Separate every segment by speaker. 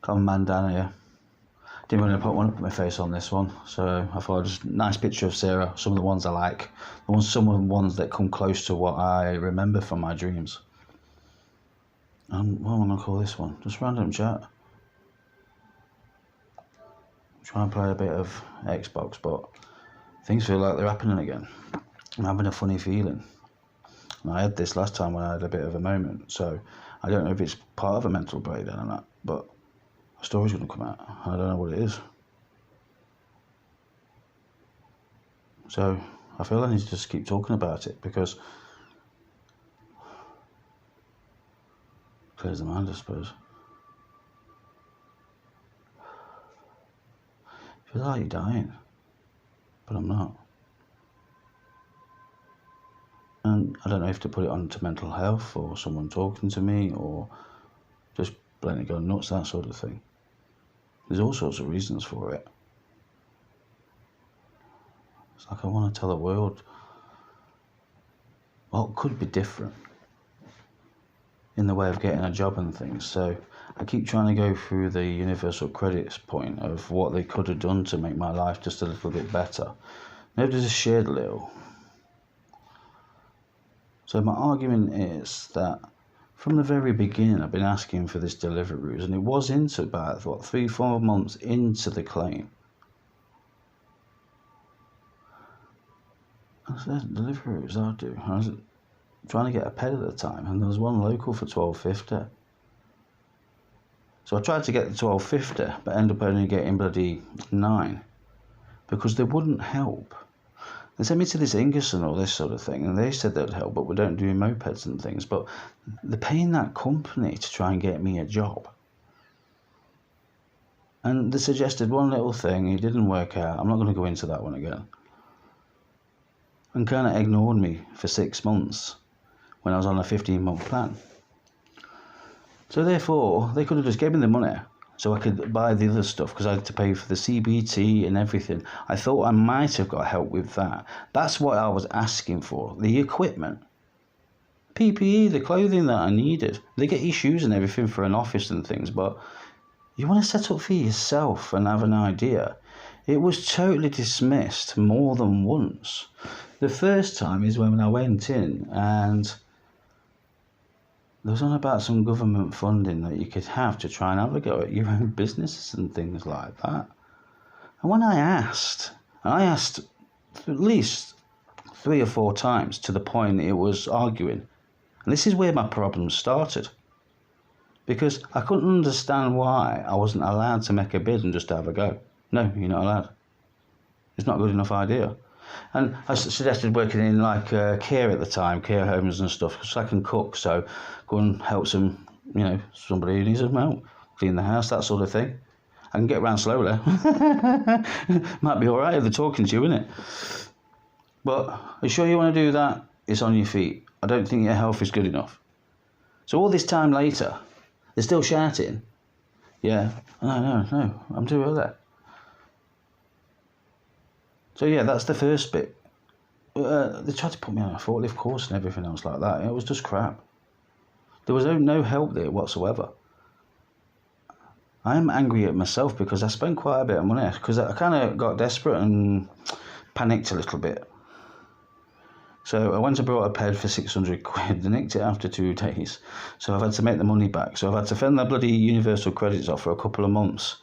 Speaker 1: Common man down here. Didn't really want to put my face on this one, so I thought just nice picture of Sarah. Some of the ones I like, some of the ones that come close to what I remember from my dreams. What am I going to call this one? Just random chat. Try and play a bit of Xbox, but things feel like they're happening again. I'm having a funny feeling. And I had this last time when I had a bit of a moment, so I don't know if it's part of a mental breakdown or not, but a story's going to come out. I don't know what it is. So I feel I need to just keep talking about it because it clears the mind, I suppose. I feel like you're dying, but I'm not. And I don't know if to put it on to mental health or someone talking to me or just blatantly going nuts, that sort of thing. There's all sorts of reasons for it. It's like I want to tell the world what could be different in the way of getting a job and things. So I keep trying to go through the universal credits point of what they could have done to make my life just a little bit better. Maybe just shared a little. So my argument is that from the very beginning I've been asking for this Deliveroo, and it was into about 3-4 months into the claim. I said Deliveroo's I do. I was trying to get a pet at the time, and there was one local for $12.50. So I tried to get the $12.50, but ended up only getting bloody $9 because they wouldn't help. They sent me to this Ingerson or this sort of thing, and they said they'd help, but we don't do mopeds and things. But they're paying that company to try and get me a job. And they suggested one little thing, it didn't work out. I'm not going to go into that one again. And kind of ignored me for 6 months when I was on a 15-month plan. So therefore, they could have just given me the money so I could buy the other stuff, because I had to pay for the CBT and everything. I thought I might have got help with that. That's what I was asking for, the equipment. PPE, the clothing that I needed. They get you shoes and everything for an office and things, but you want to set up for yourself and have an idea. It was totally dismissed more than once. The first time is when I went in and there was on about some government funding that you could have to try and have a go at your own businesses and things like that. And when I asked at least 3 or 4 times to the point it was arguing. And this is where my problem started. Because I couldn't understand why I wasn't allowed to make a bid and just have a go. No, you're not allowed. It's not a good enough idea. And I suggested working in like care at the time, care homes and stuff, because I can cook, so go and help some, somebody who needs some help, clean the house, that sort of thing. I can get around slowly. Might be all right if they're talking to you, innit? But are you sure you want to do that? It's on your feet. I don't think your health is good enough. So all this time later, they're still shouting. Yeah, no, I'm too early. So yeah, that's the first bit. They tried to put me on a forklift course and everything else like that. It was just crap. There was no help there whatsoever. I am angry at myself because I spent quite a bit of money, because I kind of got desperate and panicked a little bit. So I went and bought a ped for 600 quid, and nicked it after 2 days. So I've had to make the money back. So I've had to fend that bloody universal credits off for a couple of months.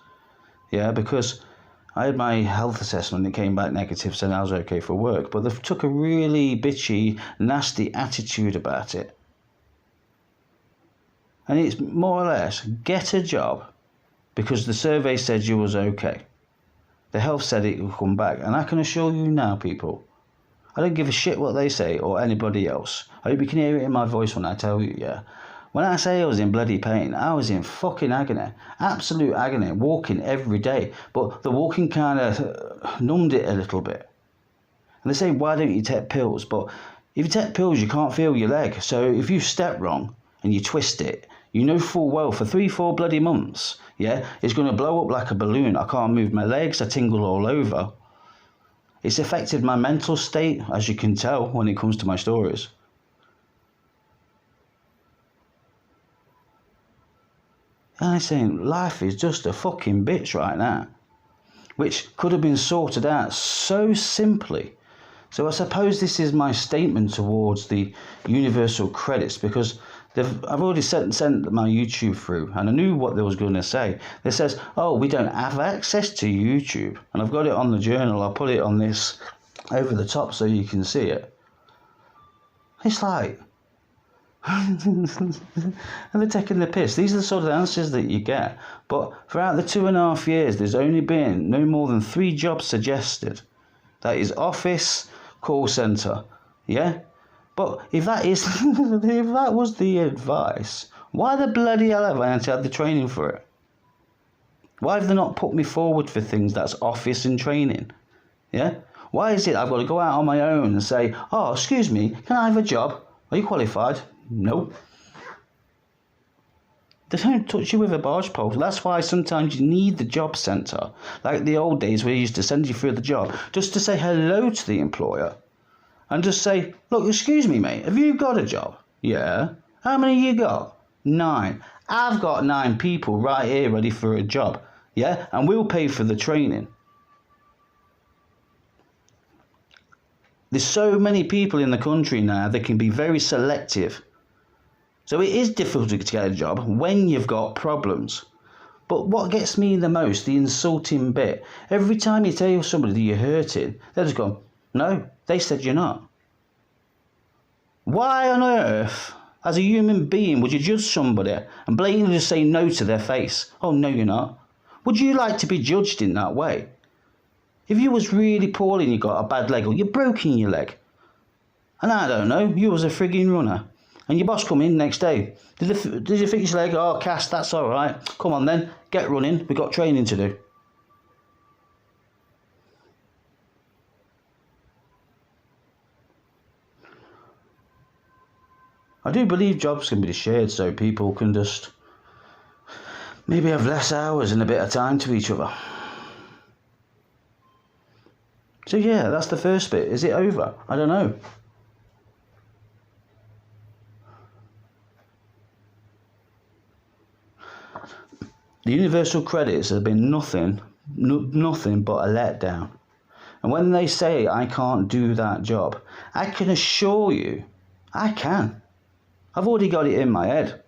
Speaker 1: Yeah, because I had my health assessment, it came back negative, saying I was okay for work. But they took a really bitchy, nasty attitude about it. And it's more or less, get a job, because the survey said you was okay. The health said it would come back. And I can assure you now, people, I don't give a shit what they say or anybody else. I hope you can hear it in my voice when I tell you, yeah. When I say I was in bloody pain, I was in fucking agony. Absolute agony, walking every day. But the walking kind of numbed it a little bit. And they say, why don't you take pills? But if you take pills, you can't feel your leg. So if you step wrong and you twist it, you know full well for 3-4 bloody months, yeah, it's going to blow up like a balloon. I can't move my legs, I tingle all over. It's affected my mental state, as you can tell, when it comes to my stories. And I'm saying life is just a fucking bitch right now, which could have been sorted out so simply. So I suppose this is my statement towards the universal credits, because I've already sent my YouTube through, and I knew what they was going to say. It says, oh, we don't have access to YouTube. And I've got it on the journal. I'll put it on this over the top so you can see it. It's like, and they're taking the piss. These are the sort of answers that you get. But throughout the 2.5 years, there's only been no more than 3 jobs suggested. That is office, call centre, yeah? But if that was the advice, why the bloody hell have I had the training for it? Why have they not put me forward for things that's office and training? Yeah? Why is it I've got to go out on my own and say, oh, excuse me, can I have a job? Are you qualified? No. They don't touch you with a barge pole. That's why sometimes you need the job centre, like the old days where you used to send you through the job, just to say hello to the employer. And just say, look, excuse me, mate, have you got a job? Yeah. How many you got? 9. I've got 9 people right here ready for a job. Yeah? And we'll pay for the training. There's so many people in the country now that can be very selective. So it is difficult to get a job when you've got problems. But what gets me the most, the insulting bit, every time you tell somebody that you're hurting, they just go, no, they said you're not. Why on earth, as a human being, would you judge somebody and blatantly just say no to their face? Oh, no, you're not. Would you like to be judged in that way? If you was really poorly and you got a bad leg, or you're broken your leg, and I don't know, you was a frigging runner, and your boss come in next day, did you fix your leg? Oh, cast, that's all right. Come on then, get running, we've got training to do. I do believe jobs can be shared so people can just maybe have less hours and a bit of time to each other. So yeah, that's the first bit. Is it over? I don't know. The universal credits have been nothing but a letdown. And when they say I can't do that job, I can assure you, I can. I've already got it in my head.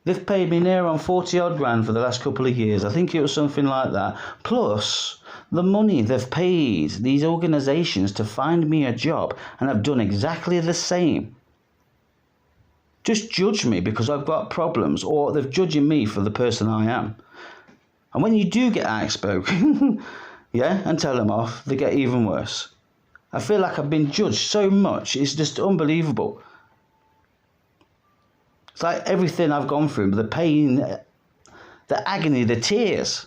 Speaker 1: They've paid me near on 40 odd grand for the last couple of years. I think it was something like that. Plus the money they've paid these organisations to find me a job, and I've done exactly the same. Just judge me because I've got problems, or they're judging me for the person I am. And when you do get outspoken, yeah, and tell them off, they get even worse. I feel like I've been judged so much, it's just unbelievable. It's like everything I've gone through, the pain, the agony, the tears,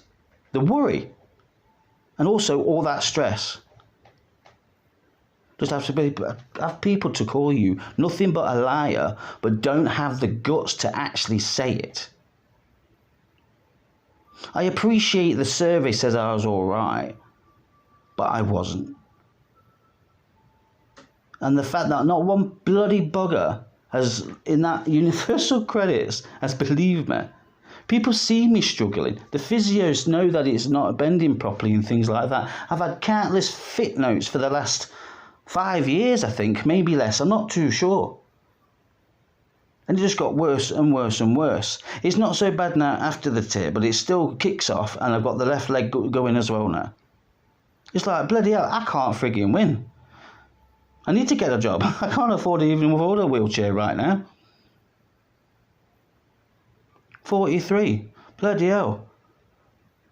Speaker 1: the worry, and also all that stress. Just have people to call you nothing but a liar, but don't have the guts to actually say it. I appreciate the survey says I was all right, but I wasn't. And the fact that not one bloody bugger has, in that universal credits, has believed me. People see me struggling. The physios know that it's not bending properly and things like that. I've had countless fit notes for the last 5 years, I think, maybe less. I'm not too sure. And it just got worse and worse and worse. It's not so bad now after the tear, but it still kicks off, and I've got the left leg going as well now. It's like, bloody hell, I can't frigging win. I need to get a job. I can't afford to even afford a wheelchair right now. 43. Bloody hell.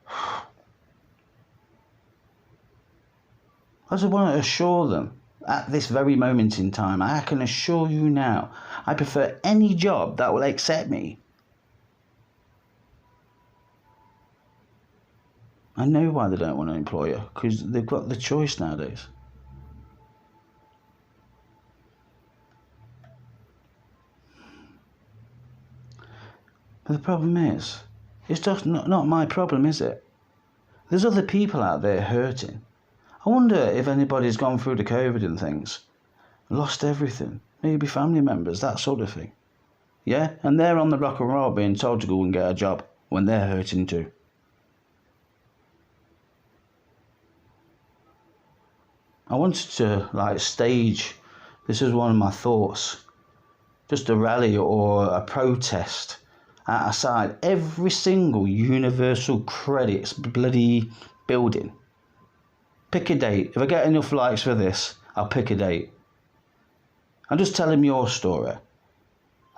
Speaker 1: I just want to assure them at this very moment in time, I can assure you now, I prefer any job that will accept me. I know why they don't want an employer, because they've got the choice nowadays. But the problem is, it's just not my problem, is it? There's other people out there hurting. I wonder if anybody's gone through the COVID and things, lost everything, maybe family members, that sort of thing. yeah? And they're on the rock and roll being told to go and get a job when they're hurting too. I wanted to like stage, this is one of my thoughts, just a rally or a protest outside every single Universal Credits bloody building. Pick a date. If I get enough likes for this, I'll pick a date. And just tell them your story.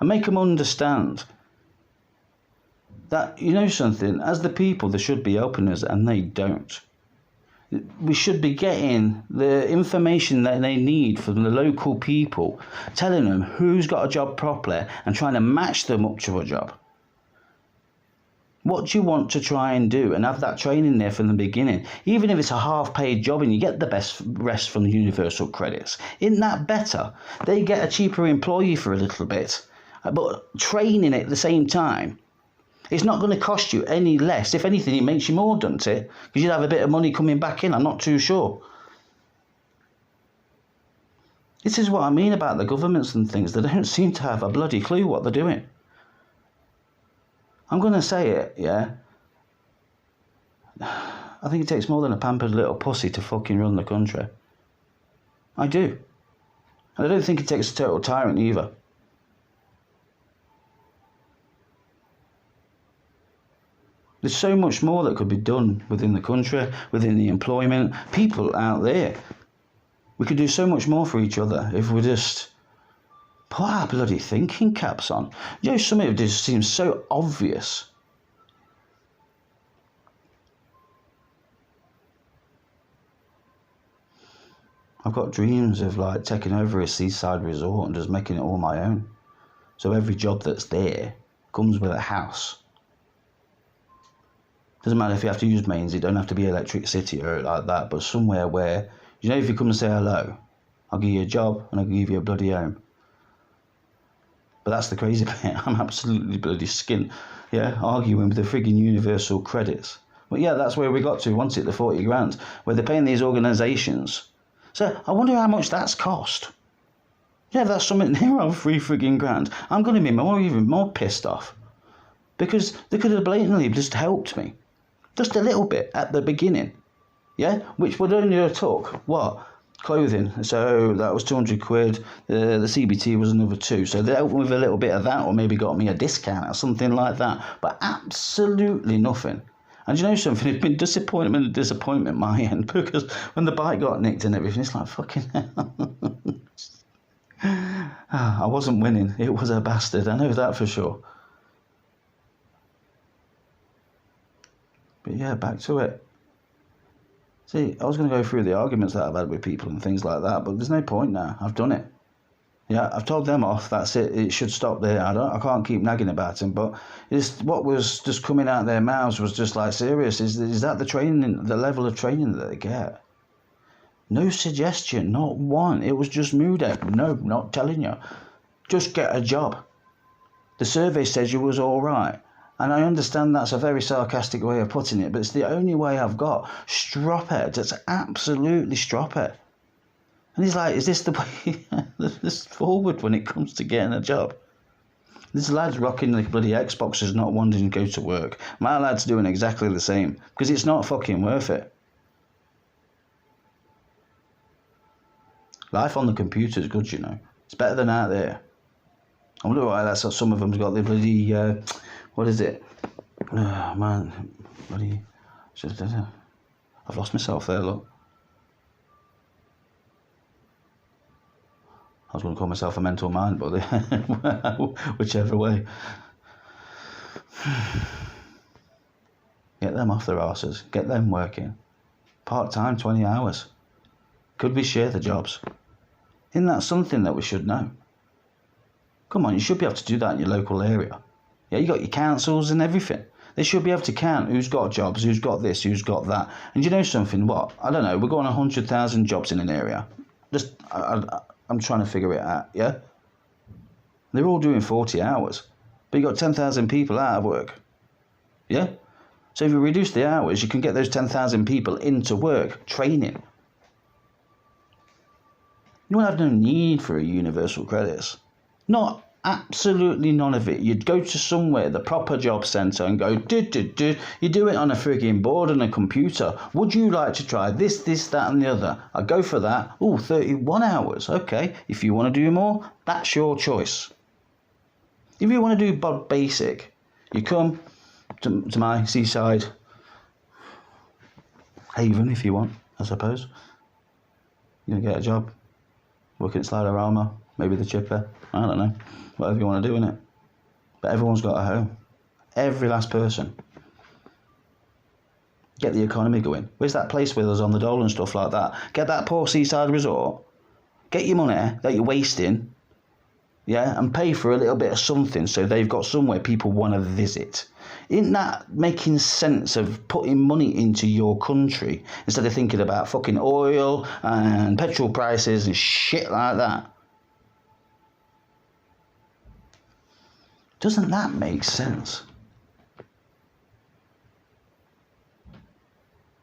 Speaker 1: And make them understand that, you know something, as the people, they should be helping us, and they don't. We should be getting the information that they need from the local people, telling them who's got a job properly and trying to match them up to a job. What do you want to try and do? And have that training there from the beginning. Even if it's a half-paid job and you get the best rest from the Universal Credits. Isn't that better? They get a cheaper employee for a little bit. But training at the same time, it's not going to cost you any less. If anything, it makes you more, doesn't it? Because you'd have a bit of money coming back in. I'm not too sure. This is what I mean about the governments and things. They don't seem to have a bloody clue what they're doing. I'm going to say it, yeah? I think it takes more than a pampered little pussy to fucking run the country. I do. And I don't think it takes a total tyrant either. There's so much more that could be done within the country, within the employment, people out there. We could do so much more for each other if we just put our bloody thinking caps on. You know, some of it just seems so obvious. I've got dreams of like taking over a seaside resort and just making it all my own. So every job that's there comes with a house. Doesn't matter if you have to use mains, it don't have to be Electric City or like that, but somewhere where, you know, if you come and say hello, I'll give you a job and I'll give you a bloody home. But that's the crazy bit. I'm absolutely bloody skint, yeah, arguing with the frigging Universal Credits. But yeah, that's where we got to, wasn't it, the 40 grand, where they're paying these organisations. So I wonder how much that's cost. Yeah, that's something near over 3 frigging grand. I'm going to be even more pissed off. Because they could have blatantly just helped me. Just a little bit at the beginning. Yeah? Which would only have took, what? Clothing. So that was 200 quid. The CBT was another 2. So they helped me with a little bit of that, or maybe got me a discount or something like that. But absolutely nothing. And you know something? It's been disappointment my end, because when the bike got nicked and everything, it's like, fucking hell. I wasn't winning. It was a bastard. I know that for sure. But yeah, back to it. See, I was going to go through the arguments that I've had with people and things like that, but there's no point now. I've done it. Yeah, I've told them off. That's it. It should stop there. I can't keep nagging about them. But it's what was just coming out of their mouths was just like, serious. Is that the training, the level of training that they get? No suggestion, not one. It was just mood out. No, not telling you. Just get a job. The survey says you was all right. And I understand that's a very sarcastic way of putting it, but it's the only way I've got. Strop it. That's absolutely strop it. And he's like, is this the way this forward when it comes to getting a job? This lad's rocking the bloody Xboxes, not wanting to go to work. My lad's doing exactly the same, because it's not fucking worth it. Life on the computer is good, you know. It's better than out there. I wonder why that's what some of them's got the bloody... what is it? Oh, man. Bloody... I've lost myself there, look. I was going to call myself a mental mind, but whichever way. Get them off their arses. Get them working. Part-time, 20 hours. Could we share the jobs? Isn't that something that we should know? Come on, you should be able to do that in your local area. Yeah, you got your councils and everything. They should be able to count who's got jobs, who's got this, who's got that. And you know something? What? I don't know. We're going 100,000 jobs in an area. Just, I'm trying to figure it out, yeah? They're all doing 40 hours. But you got 10,000 people out of work. Yeah? So if you reduce the hours, you can get those 10,000 people into work, training. You won't have no need for a universal credits. Not Absolutely none of it. You'd go to somewhere, the proper job centre, and go, you do it on a frigging board and a computer. Would you like to try this, that, and the other? I go for that. 31 hours. Okay. If you want to do more, that's your choice. If you want to do basic, you come to my seaside haven if you want, I suppose. You're going to get a job, working at Sliderama, maybe the chipper, I don't know, whatever you want to do in it. But everyone's got a home. Every last person. Get the economy going. Where's that place with us on the dole and stuff like that? Get that poor seaside resort. Get your money that you're wasting, yeah, and pay for a little bit of something so they've got somewhere people want to visit. Isn't that making sense of putting money into your country instead of thinking about fucking oil and petrol prices and shit like that? Doesn't that make sense?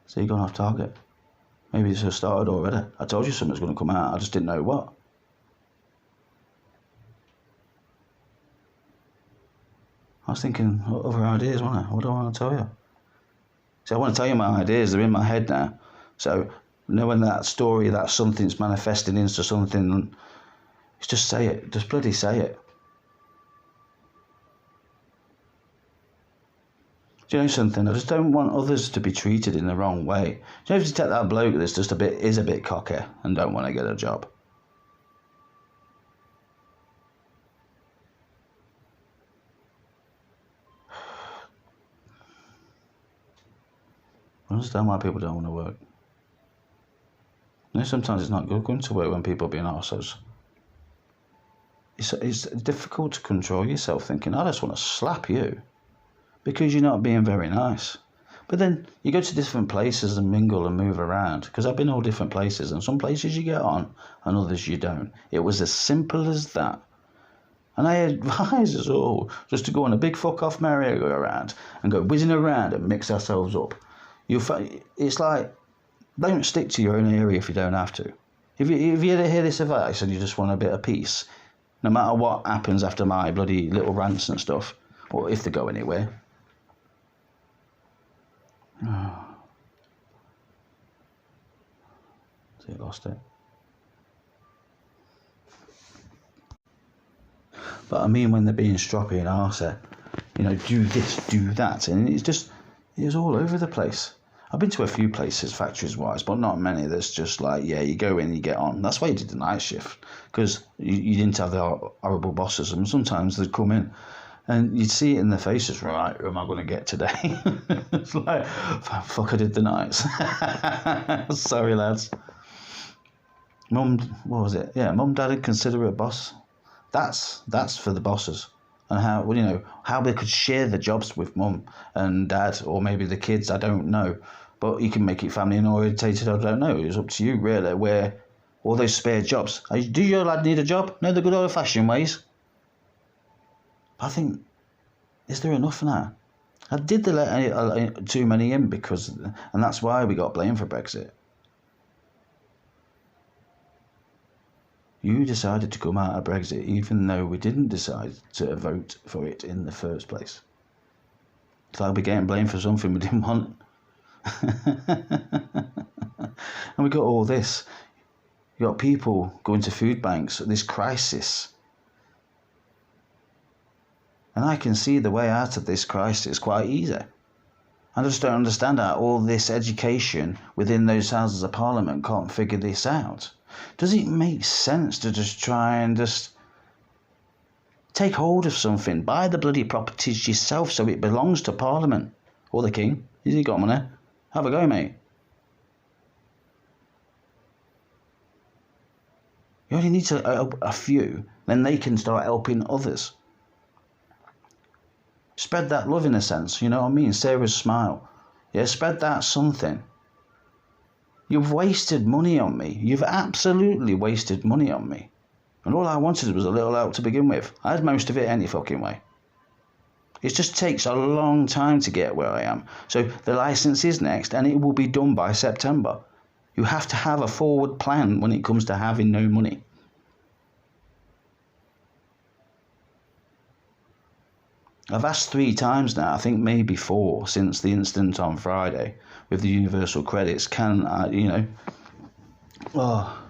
Speaker 1: So you're going off target. Maybe it's started already. I told you something's going to come out. I just didn't know what. I was thinking other ideas, wasn't I? What do I want to tell you? See, I want to tell you my ideas. They're in my head now. So knowing that story, that something's manifesting into something, just say it. Just bloody say it. Do you know something? I just don't want others to be treated in the wrong way. Do you know, if you take that bloke that's just is a bit cocky and don't want to get a job. I understand why people don't want to work. You know, sometimes it's not good going to work when people are being arseholes. It's difficult to control yourself thinking, I just want to slap you because you're not being very nice. But then you go to different places and mingle and move around, because I've been all different places, and some places you get on and others you don't. It was as simple as that. And I advise us all just to go on a big fuck off merry-go-round and go whizzing around and mix ourselves up. It's like, don't stick to your own area if you don't have to. If you hear this advice and you just want a bit of peace, no matter what happens after my bloody little rants and stuff, or if they go anywhere. Oh. See, I lost it. But I mean when they're being stroppy and arsey, do this, do that, and it's all over the place. I've been to a few places, factories-wise, but not many. There's just like, yeah, you go in, you get on. That's why you did the night shift, because you didn't have the horrible bosses, and sometimes they'd come in, and you'd see it in their faces, right, who am I going to get today? It's like, fuck, I did the nights. Sorry, lads. Mum, what was it? Yeah, Mum, Dad, and considerate boss. That's for the bosses. And how they could share the jobs with Mum and Dad, or maybe the kids, I don't know. But you can make it family orientated, I don't know. It's up to you, really, where all those spare jobs. Do your lad need a job? No, the good old-fashioned ways. I think, is there enough now? I did let too many in and that's why we got blamed for Brexit. You decided to come out of Brexit even though we didn't decide to vote for it in the first place. So I'll be getting blamed for something we didn't want. And we got all this. You got people going to food banks, this crisis. And I can see the way out of this crisis quite easy. I just don't understand how all this education within those Houses of Parliament can't figure this out. Does it make sense to just try and just take hold of something, buy the bloody properties yourself so it belongs to Parliament or the King? Has he got money? Have a go, mate. You only need to help a few, then they can start helping others. Spread that love in a sense, you know what I mean? Sarah's smile. Yeah, spread that something. You've wasted money on me. You've absolutely wasted money on me. And all I wanted was a little help to begin with. I had most of it any fucking way. It just takes a long time to get where I am. So the licence is next and it will be done by September. You have to have a forward plan when it comes to having no money. I've asked 3 times now, I think maybe 4, since the incident on Friday with the universal credits. Can I, oh,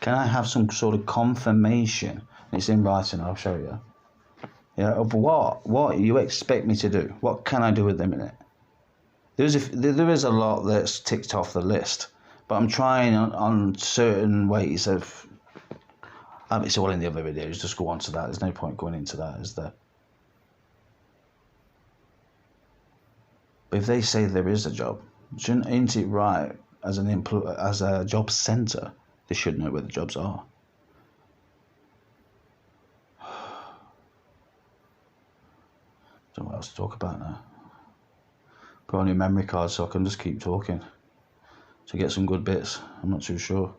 Speaker 1: can I have some sort of confirmation? It's in writing, I'll show you. Yeah, of what you expect me to do. What can I do at the minute? There is a lot that's ticked off the list, but I'm trying on certain ways of. It's all in the other videos. Just go on to that. There's no point going into that, is there? But if they say there is a job, ain't it right as as a job centre, they should know where the jobs are. Don't know what else to talk about now. Put on your memory card so I can just keep talking to get some good bits. I'm not too sure.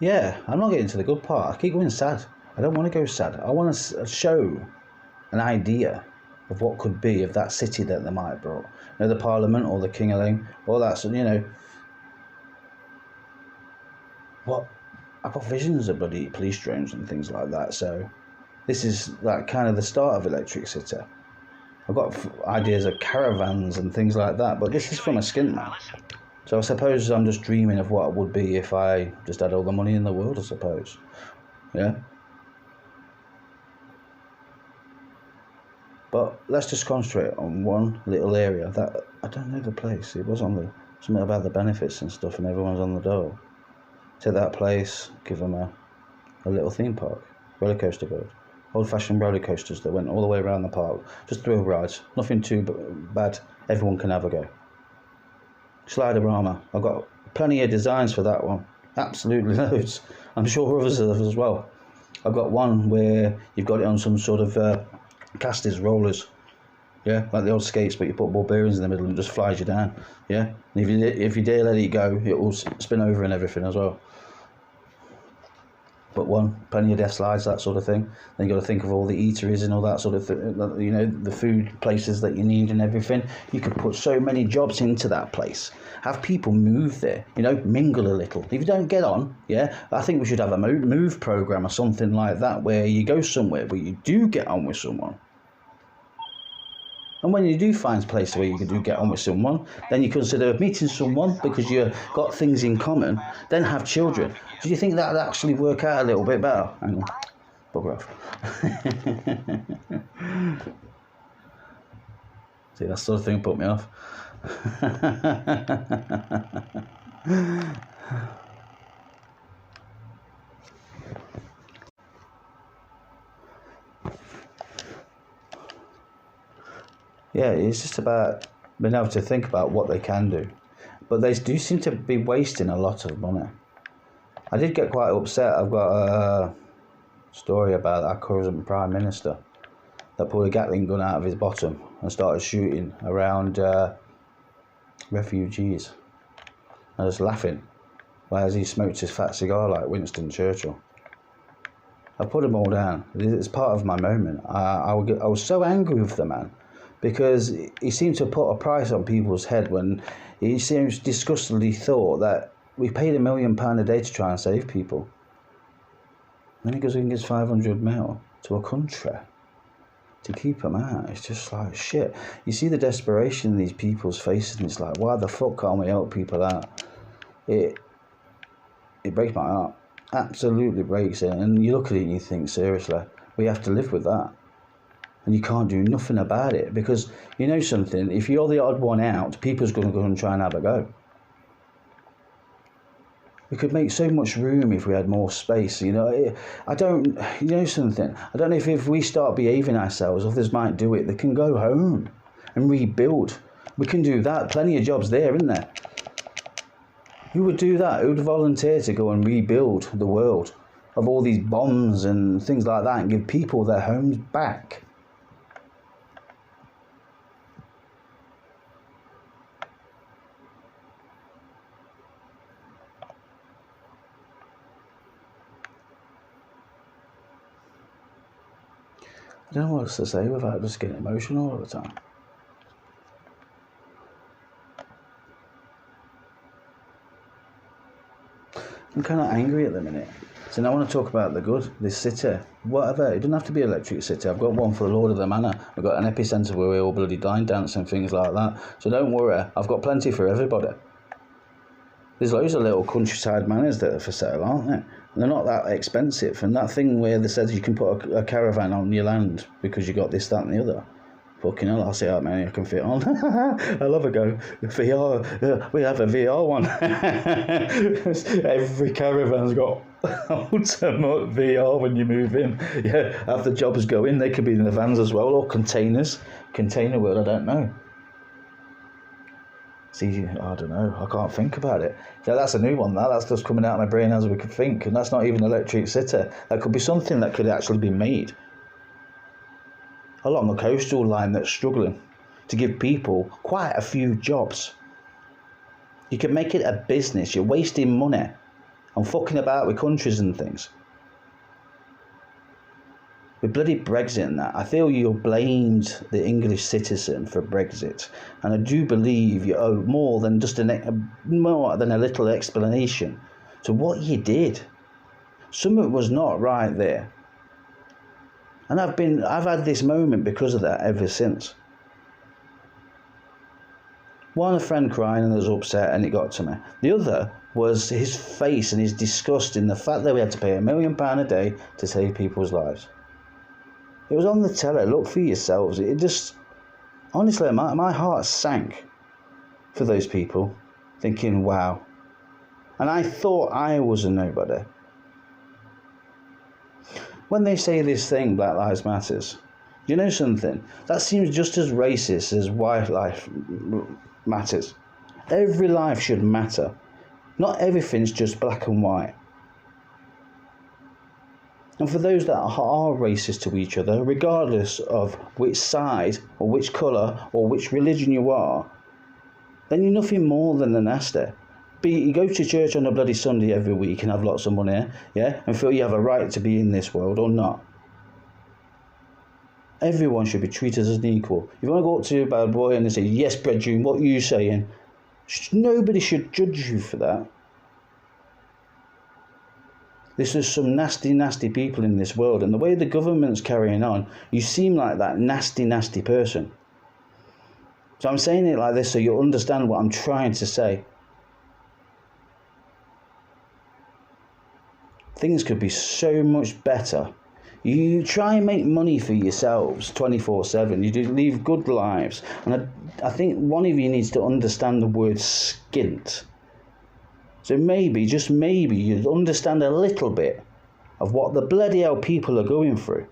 Speaker 1: Yeah, I'm not getting to the good part. I keep going sad. I don't want to go sad. I want to show an idea of what could be of that city that they might have brought. The Parliament or the King-a-ling, all that. So, what? I've got visions of bloody police drones and things like that. So this is like kind of the start of Electric City. I've got ideas of caravans and things like that, but this is from a skint man. So I suppose I'm just dreaming of what it would be if I just had all the money in the world, I suppose. Yeah. But let's just concentrate on one little area that I don't know the place. It was on the something about the benefits and stuff, and everyone's on the dole. Take that place, give them a little theme park, roller coaster board, old-fashioned roller coasters that went all the way around the park, just thrill rides, nothing too bad. Everyone can have a go. Sliderama. I've got plenty of designs for that one. Absolutely loads. I'm sure others have as well. I've got one where you've got it on some sort of casters, rollers. Yeah, like the old skates, but you put ball bearings in the middle and it just flies you down. Yeah, and if you dare let it go, it will spin over and everything as well. But plenty of death slides, that sort of thing. Then you got to think of all the eateries and all that sort of thing, the food places that you need and everything. You could put so many jobs into that place. Have people move there, mingle a little. If you don't get on, yeah, I think we should have a move program or something like that, where you go somewhere where you do get on with someone. And when you do find places where you do get on with someone, then you consider meeting someone because you've got things in common, then have children. Do you think that would actually work out a little bit better? Hang on. Bugger off. See, that sort of thing put me off. Yeah, it's just about being able to think about what they can do. But they do seem to be wasting a lot of money. I did get quite upset. I've got a story about our current Prime Minister that pulled a Gatling gun out of his bottom and started shooting around refugees. I was laughing as he smoked his fat cigar like Winston Churchill. I put them all down. It's part of my moment. I was so angry with the man, because he seemed to put a price on people's head when he seems disgustingly thought that we paid £1 million a day to try and save people. Then he goes and gives 500 mil to a country to keep them out. It's just like shit. You see the desperation in these people's faces, and it's like, why the fuck can't we help people out? It breaks my heart. Absolutely breaks it. And you look at it and you think, seriously, we have to live with that. And you can't do nothing about it, because you know something, if you're the odd one out, people's going to go and try and have a go. We could make so much room if we had more space, something, I don't know if we start behaving ourselves, others might do it. They can go home and rebuild. We can do that. Plenty of jobs there, isn't there? Who would do that? Who would volunteer to go and rebuild the world of all these bombs and things like that and give people their homes back? don't know what else to say without just getting emotional all the time. I'm kind of angry at the minute. So now I want to talk about the good, this city, whatever. It doesn't have to be electric city. I've got one for the Lord of the Manor. I've got an epicentre where we all bloody line dance and things like that. So don't worry, I've got plenty for everybody. There's loads of little countryside manors that are for sale, aren't there? And they're not that expensive. And that thing where they said you can put a caravan on your land because you got this, that and the other. Fucking hell, I'll see how many I can fit on. I love a go. VR, we have a VR one. Every caravan's got ultimate VR when you move in. Yeah, half the jobs go in, they could be in the vans as well, or containers. Container world, I don't know. See, I don't know, I can't think about it. Yeah, that's a new one, that's just coming out of my brain as we could think, and that's not even electric city. That could be something that could actually be made along a coastal line that's struggling to give people quite a few jobs. You can make it a business. You're wasting money on fucking about with countries and things. With bloody Brexit and that, I feel you blamed the English citizen for Brexit, and I do believe you owe more than just more than a little explanation to what you did. Something was not right there. And I've had this moment because of that ever since. One, a friend crying and I was upset and it got to me. The other was his face and his disgust in the fact that we had to pay £1 million a day to save people's lives. It was on the telly, look for yourselves. It just, honestly, my heart sank for those people, thinking, wow. And I thought I was a nobody. When they say this thing, Black Lives Matters, you know something? That seems just as racist as white life matters. Every life should matter. Not everything's just black and white. And for those that are racist to each other, regardless of which side or which colour or which religion you are, then you're nothing more than a nasty. You go to church on a bloody Sunday every week and have lots of money, yeah, and feel you have a right to be in this world or not. Everyone should be treated as an equal. If you want to go up to a bad boy and they say, yes, brethren, what are you saying? Nobody should judge you for that. This is some nasty, nasty people in this world, and the way the government's carrying on, you seem like that nasty, nasty person. So I'm saying it like this so you'll understand what I'm trying to say. Things could be so much better. You try and make money for yourselves 24/7. You do live good lives. And I think one of you needs to understand the word skint. So maybe, just maybe, you'd understand a little bit of what the bloody hell people are going through.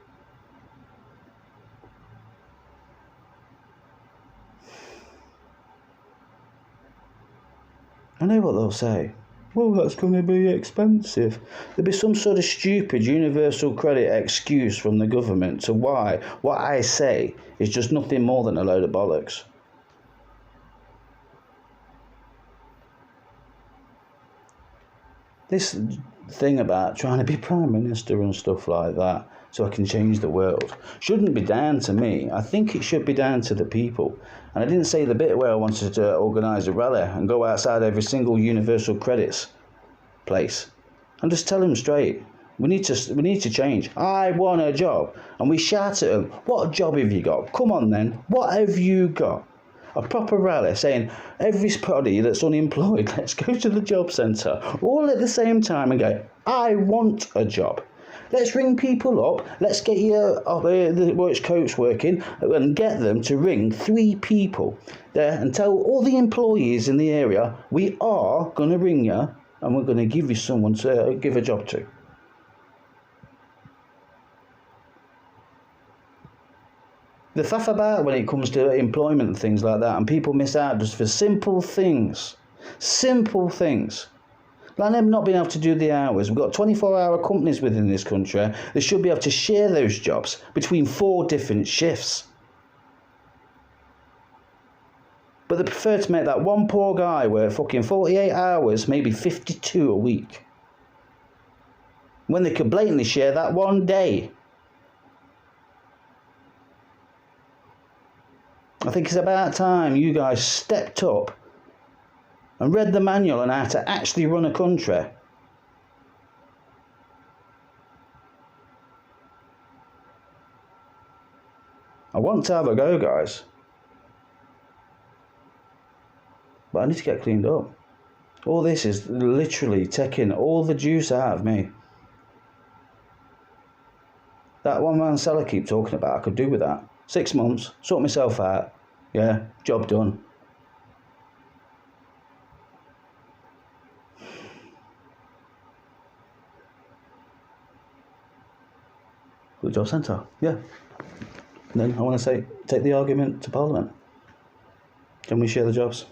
Speaker 1: I know what they'll say. Well, that's going to be expensive. There'll be some sort of stupid universal credit excuse from the government to why what I say is just nothing more than a load of bollocks. This thing about trying to be Prime Minister and stuff like that so I can change the world shouldn't be down to me. I think it should be down to the people. And I didn't say the bit where I wanted to organise a rally and go outside every single universal credits place and just tell them straight, we need to change. I want a job. And we shout at them, what job have you got? Come on then, what have you got? A proper rally saying, everybody that's unemployed, let's go to the job centre all at the same time and go, I want a job. Let's ring people up. Let's get the works coach working and get them to ring 3 people there and tell all the employees in the area, we are going to ring you and we're going to give you someone to give a job to. The faff about when it comes to employment and things like that, and people miss out just for simple things. Simple things. Like them not being able to do the hours. We've got 24-hour companies within this country. They should be able to share those jobs between 4 different shifts. But they prefer to make that one poor guy work fucking 48 hours, maybe 52 a week, when they could blatantly share that one day. I think it's about time you guys stepped up and read the manual on how to actually run a country. I want to have a go, guys, but I need to get cleaned up. All this is literally taking all the juice out of me. That one-man seller I keep talking about, I could do with that. 6 months, sort myself out, yeah, job done. The job centre, yeah. And then I want to say, take the argument to Parliament. Can we share the jobs?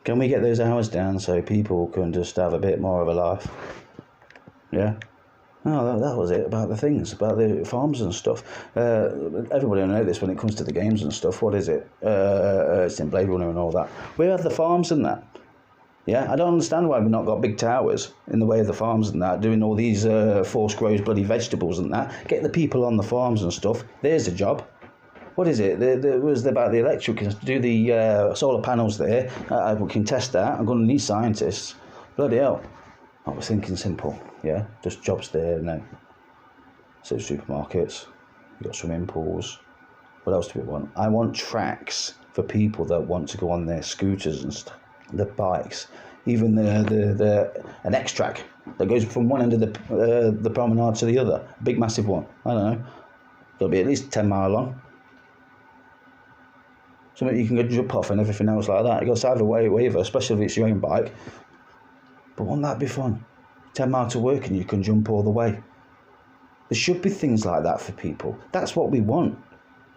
Speaker 1: Can we get those hours down so people can just have a bit more of a life? Yeah. Oh, that was it, about the things, about the farms and stuff. Everybody will know this when it comes to the games and stuff. What is it? It's in Blade Runner and all that. We have the farms and that. Yeah, I don't understand why we've not got big towers in the way of the farms and that, doing all these forced grows bloody vegetables and that. Get the people on the farms and stuff. There's a job. What is it? There was about the electric, do the solar panels there. We can test that. I'm going to need scientists. Bloody hell. I was thinking simple, yeah? Just jobs there and then. So supermarkets, you've got swimming pools. What else do we want? I want tracks for people that want to go on their scooters and stuff. The bikes, even an X track that goes from one end of the promenade to the other, big massive one. I don't know, it'll be at least 10 mile long. Something you can go jump off and everything else like that. You got to have a waiver, especially if it's your own bike. But wouldn't that be fun? 10 mile to work and you can jump all the way. There should be things like that for people. That's what we want.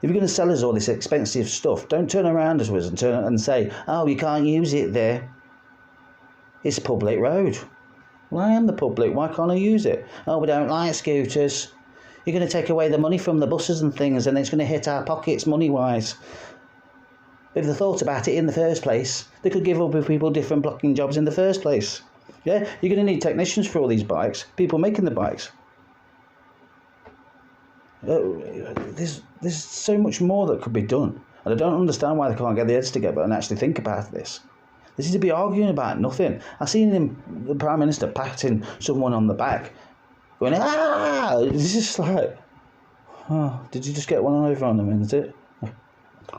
Speaker 1: If you're going to sell us all this expensive stuff, don't turn around to us and say, oh, you can't use it there. It's a public road. Well, I am the public. Why can't I use it? Oh, we don't like scooters. You're going to take away the money from the buses and things, and it's going to hit our pockets money-wise. If they thought about it in the first place, they could give other people different blocking jobs in the first place. Yeah, you're going to need technicians for all these bikes, people making the bikes. There's so much more that could be done, and I don't understand why they can't get their heads together and actually think about this. They seem to be arguing about nothing. I seen the Prime Minister patting someone on the back, going, ah! It's just like, oh, did you just get one over on them, is it?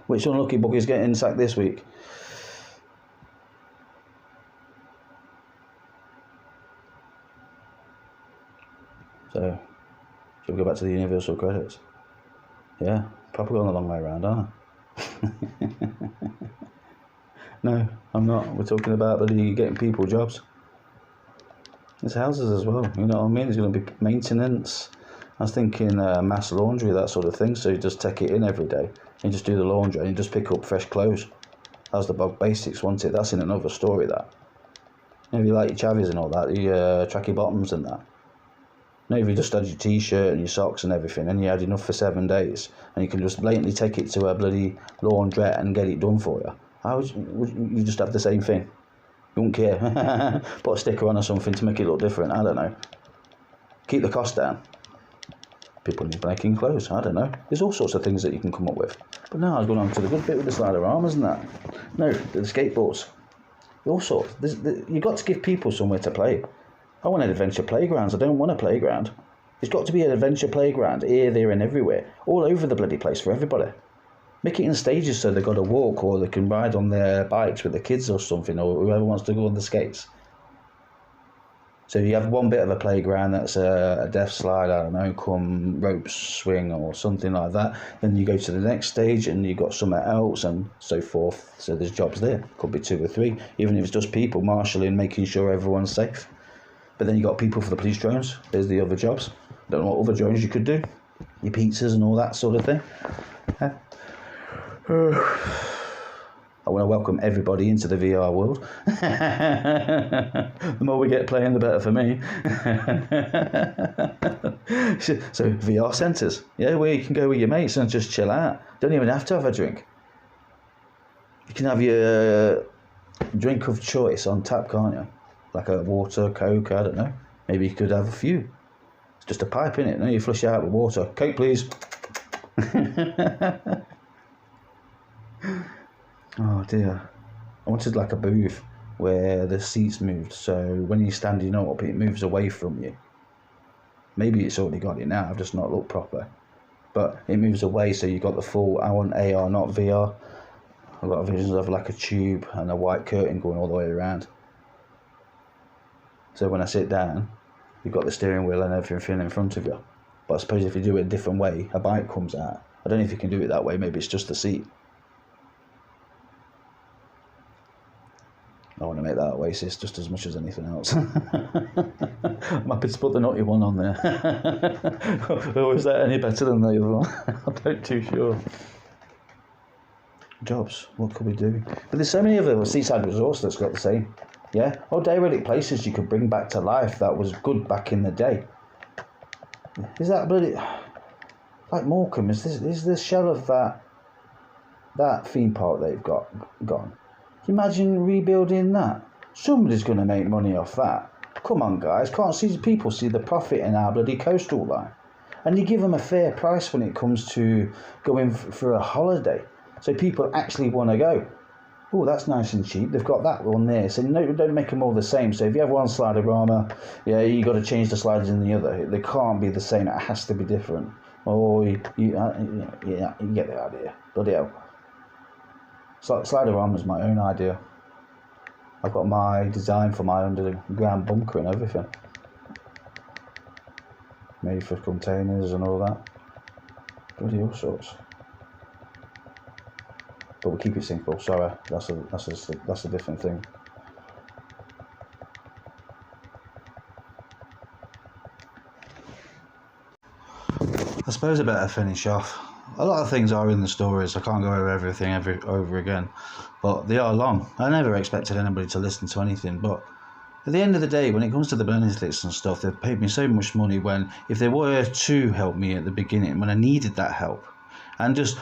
Speaker 1: Which unlucky bugger's getting sacked this week? So, shall we go back to the universal credits? Yeah, probably going the long way around, aren't I? No, I'm not. We're talking about really getting people jobs. There's houses as well, you know what I mean? There's going to be maintenance. I was thinking mass laundry, that sort of thing. So you just take it in every day. You just do the laundry and you just pick up fresh clothes. That's the bog basics, wasn't it? That's in another story, that. You know, if you like your chavies and all that, you track your bottoms and that. No, if you just had your t-shirt and your socks and everything and you had enough for 7 days and you can just blatantly take it to a bloody laundrette and get it done for you, how would you just have the same thing? You wouldn't care. Put a sticker on or something to make it look different, I don't know. Keep the cost down. People need making clothes, I don't know. There's all sorts of things that you can come up with. But now I was going on to the good bit with the slider armors and that. No, the skateboards. All sorts. You've got to give people somewhere to play. I want adventure playgrounds. I don't want a playground. It's got to be an adventure playground here, there and everywhere. All over the bloody place for everybody. Make it in stages so they've got to walk or they can ride on their bikes with the kids or something, or whoever wants to go on the skates. So you have one bit of a playground that's a death slide, I don't know, come rope swing or something like that. Then you go to the next stage and you've got something else and so forth. So there's jobs there. Could be 2 or 3, even if it's just people marshalling, making sure everyone's safe. But then you got people for the police drones. There's the other jobs. Don't know what other drones you could do. Your pizzas and all that sort of thing. Yeah. I want to welcome everybody into the VR world. The more we get playing, the better for me. So VR centres, yeah, where you can go with your mates and just chill out. Don't even have to have a drink. You can have your drink of choice on tap, can't you? Like a water, Coke, I don't know. Maybe you could have a few. It's just a pipe in it. No, you flush it out with water. Coke, please. Oh dear. I wanted like a booth where the seats moved, so when you're standing up, it moves away from you. Maybe it's already got it now, I've just not looked proper. But it moves away, so you've got the full, I want AR, not VR. I've got visions of like a tube and a white curtain going all the way around. So when I sit down, you've got the steering wheel and everything in front of you. But I suppose if you do it a different way, a bike comes out. I don't know if you can do it that way, maybe it's just the seat. I want to make that Oasis just as much as anything else. I'm happy to put the nutty one on there. Or is that any better than the other one? I'm not too sure. Jobs, what could we do? But there's so many of the seaside resorts that's got the same. Yeah, or derelict places you could bring back to life that was good back in the day. Is that bloody like Morecambe? Is the shell of that theme park they've got gone? Imagine rebuilding that. Somebody's going to make money off that. Come on, guys, can't see people see the profit in our bloody coastal line, and you give them a fair price when it comes to going for a holiday, so people actually want to go. Oh, that's nice and cheap. They've got that one there. So no, don't make them all the same. So if you have one sliderama, yeah, you got to change the sliders in the other. They can't be the same. It has to be different. Oh, you get the idea. Bloody hell. Sliderama's my own idea. I've got my design for my underground bunker and everything. Made for containers and all that. Bloody all sorts. But we'll keep it simple. Sorry, that's a different thing. I suppose I better finish off. A lot of things are in the stories. I can't go over everything over again, but they are long. I never expected anybody to listen to anything, but at the end of the day, when it comes to the benefits and stuff, they've paid me so much money when, if they were to help me at the beginning, when I needed that help, and just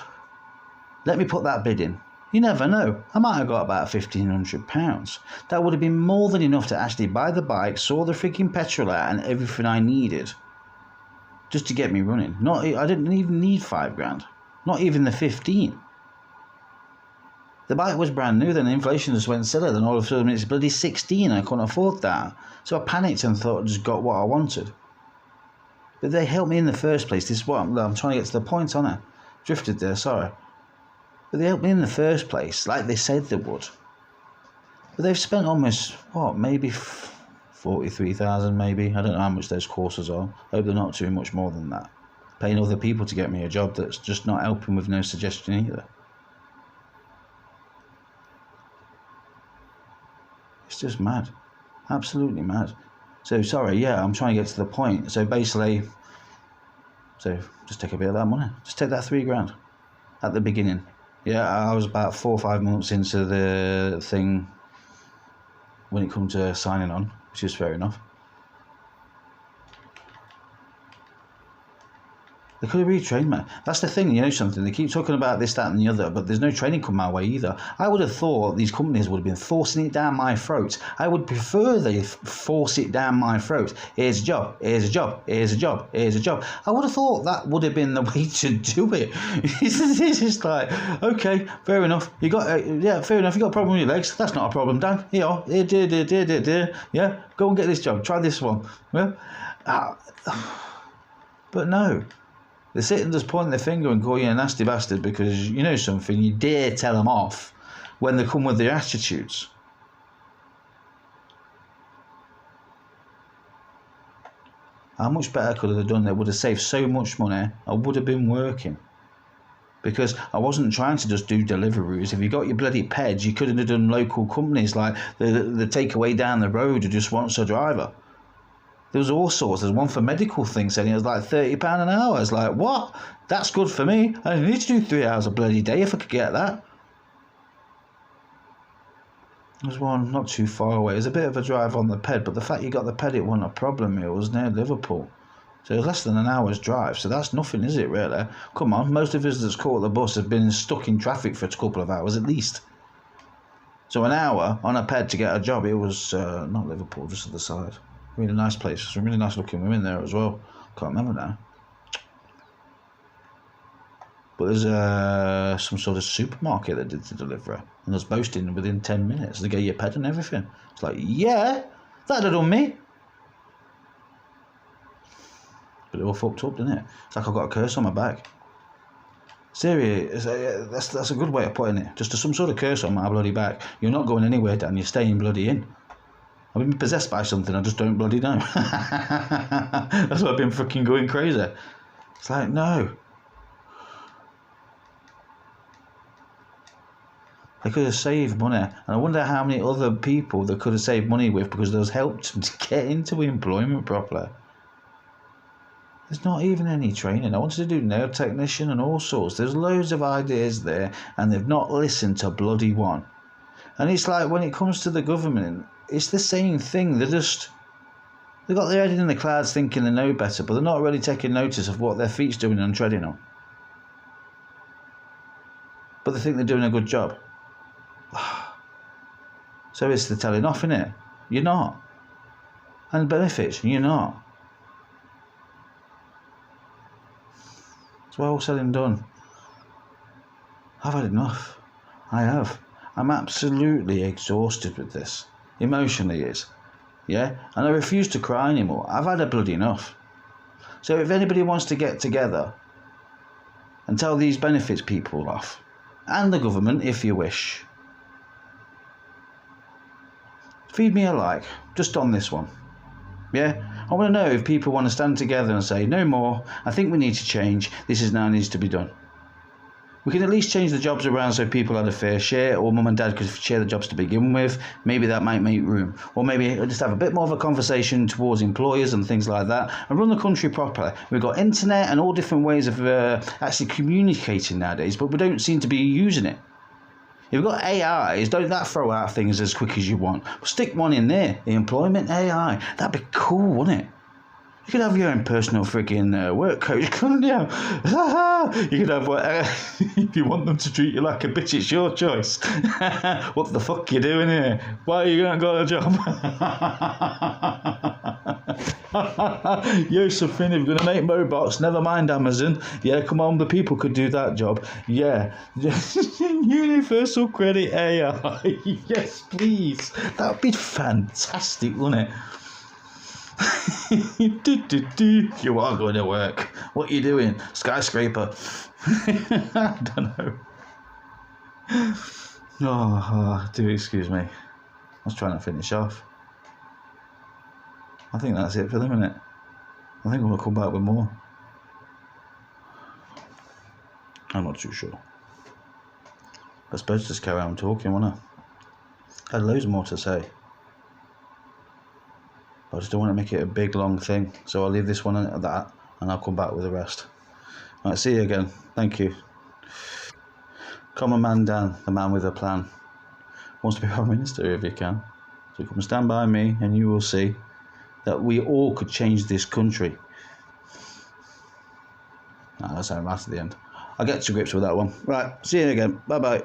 Speaker 1: let me put that bid in. You never know. I might have got about £1,500. That would have been more than enough to actually buy the bike, sort the freaking petrol out and everything I needed, just to get me running. I didn't even need £5,000. Not even the 15. The bike was brand new, then inflation just went silly, then all of a sudden it's bloody 16. I couldn't afford that. So I panicked and thought I just got what I wanted. But they helped me in the first place. This is what I'm trying to get to the point on it. Drifted there, sorry. But they helped me in the first place, like they said they would. But they've spent almost, maybe 43,000 maybe. I don't know how much those courses are. I hope they're not too much more than that. Paying other people to get me a job that's just not helping with no suggestion either. It's just mad. Absolutely mad. So, sorry, yeah, I'm trying to get to the point. So, basically, just take a bit of that money. Just take that £3,000 at the beginning. Yeah, I was about 4 or 5 months into the thing when it comes to signing on, which is fair enough. They could have retrained me. That's the thing, you know something. They keep talking about this, that, and the other, but there's no training come my way either. I would have thought these companies would have been forcing it down my throat. I would prefer they force it down my throat. Here's a job, here's a job, here's a job, here's a job. I would have thought that would have been the way to do it. It's just like, okay, fair enough. You got, fair enough. You got a problem with your legs. That's not a problem, Dan. Here, yeah, go and get this job. Try this one. Yeah, but no. They sit and just point their finger and call you a nasty bastard because you know something, you dare tell them off when they come with their attitudes. How much better could I have done? That would have saved so much money. I would have been working. Because I wasn't trying to just do deliveries. If you got your bloody peds, you couldn't have done local companies like the takeaway down the road who just wants a driver. There was all sorts. There's one for medical things saying it was like £30 an hour. I was like, what? That's good for me. I only need to do 3 hours a bloody day if I could get that. There's one not too far away. It was a bit of a drive on the ped, but the fact you got the ped, it wasn't a problem. It was near Liverpool. So it was less than an hour's drive. So that's nothing, is it, really? Come on, most of us that's caught the bus have been stuck in traffic for a couple of hours at least. So an hour on a ped to get a job, it was not Liverpool, just at the side. Really nice place. Some really nice looking women there as well. Can't remember now. But there's some sort of supermarket that did the delivery, and was boasting within 10 minutes they gave you a ped and everything. It's like, yeah, that'd have done me. But it all fucked up, didn't it? It's like I've got a curse on my back. Seriously, that's a good way of putting it. Just some sort of curse on my bloody back. You're not going anywhere, Dan. You're staying bloody in. I've been possessed by something I just don't bloody know. That's why I've been fucking going crazy. It's like, no. They could have saved money. And I wonder how many other people they could have saved money with because those helped them to get into employment properly. There's not even any training. I wanted to do nail technician and all sorts. There's loads of ideas there and they've not listened to bloody one. And it's like when it comes to the government, it's the same thing. They've got their head in the clouds thinking they know better, but they're not really taking notice of what their feet's doing and treading on. But they think they're doing a good job. So it's the telling off, innit? You're not. And benefits, you're not. It's well said and done. I've had enough. I have. I'm absolutely exhausted with this. Emotionally is. Yeah? And I refuse to cry anymore. I've had a bloody enough. So if anybody wants to get together and tell these benefits people off, and the government if you wish, feed me a like, just on this one. Yeah? I want to know if people want to stand together and say, no more, I think we need to change, this is now needs to be done. We can at least change the jobs around so people had a fair share, or mum and dad could share the jobs to begin with. Maybe that might make room. Or maybe just have a bit more of a conversation towards employers and things like that, and run the country properly. We've got internet and all different ways of actually communicating nowadays, but we don't seem to be using it. If you've got AIs, don't that throw out things as quick as you want. Stick one in there, the employment AI. That'd be cool, wouldn't it? You could have your own personal freaking work coach, couldn't you? You could have if you want them to treat you like a bitch, it's your choice. What the fuck you doing here? Why you not got a job? You're something, if you're going to make robots, never mind Amazon. Yeah, come on, the people could do that job. Yeah. Universal credit AI. Yes, please. That would be fantastic, wouldn't it? You are going to work. What are you doing? Skyscraper. I don't know. Do excuse me. I was trying to finish off. I think that's it for the minute. I think I'm going to come back with more. I'm not too sure. I suppose just carry on talking, won't I? I had loads more to say. I just don't want to make it a big long thing, so I'll leave this one at that and I'll come back with the rest. Right, see you again. Thank you. Common man Dan, the man with a plan, wants to be Prime Minister if he can. So come stand by me and you will see that we all could change this country. That's how I'm at the end. I'll get to grips with that one. Right, see you again. Bye bye.